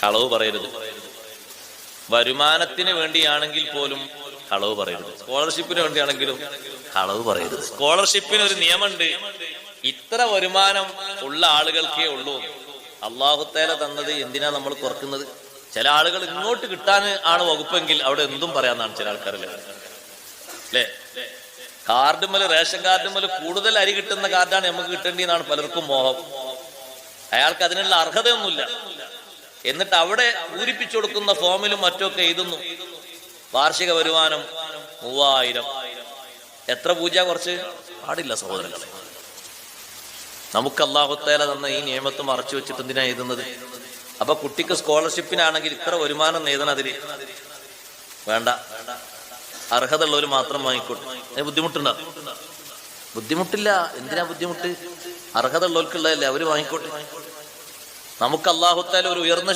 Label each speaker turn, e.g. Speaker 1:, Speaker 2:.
Speaker 1: കളവ് പറയരുത്. വരുമാനത്തിന് വേണ്ടിയാണെങ്കിൽ പോലും കളവ് പറയരുത്. സ്കോളർഷിപ്പിന് വേണ്ടിയാണെങ്കിലും കളവ് പറയരുത്. സ്കോളർഷിപ്പിന് ഒരു നിയമമുണ്ട്, ഇത്ര വരുമാനം ഉള്ള ആളുകൾക്കേ ഉള്ളൂ. അല്ലാഹു തആല തന്നത് എന്തിനാ നമ്മൾ കുറക്കുന്നത്? ചില ആളുകൾ ഇങ്ങോട്ട് കിട്ടാൻ ആണ് വകുപ്പെങ്കിൽ അവിടെ എന്തും പറയാന്നാണ് ചില ആൾക്കാരല്ലേ അല്ലേ? കാർഡുമ്മല്, റേഷൻ കാർഡുമ്മല് കൂടുതൽ അരി കിട്ടുന്ന കാർഡാണ് നമുക്ക് കിട്ടേണ്ടതെന്നാണ് പലർക്കും മോഹം. അയാൾക്ക് അതിനുള്ള അർഹതയൊന്നുമില്ല. എന്നിട്ട് അവിടെ പൂരിപ്പിച്ചു കൊടുക്കുന്ന ഫോമിലും മറ്റൊക്കെ എഴുതുന്നു വാർഷിക വരുമാനം 3000. എത്ര പൂജ കുറച്ച് പാടില്ല സഹോദരങ്ങളെ. നമുക്ക് അല്ലാഹു തആല തന്ന ഈ നിയമത്ത് മറച്ചു വെച്ചിട്ട് എന്തിനാ എഴുതുന്നത്? അപ്പൊ കുട്ടിക്ക് സ്കോളർഷിപ്പിനാണെങ്കിൽ ഇത്ര വരുമാനം എഴുതണം. അതില് വേണ്ട, അർഹത ഉള്ളവർ മാത്രം വാങ്ങിക്കോട്ടെ. അതിന് ബുദ്ധിമുട്ടുണ്ടോ? ബുദ്ധിമുട്ടില്ല. എന്തിനാ ബുദ്ധിമുട്ട്? അർഹത ഉള്ളവർക്കുള്ളതല്ലേ, അവര് വാങ്ങിക്കോട്ടെ. നമുക്ക് അല്ലാഹു തആല ഒരു ഉയർന്ന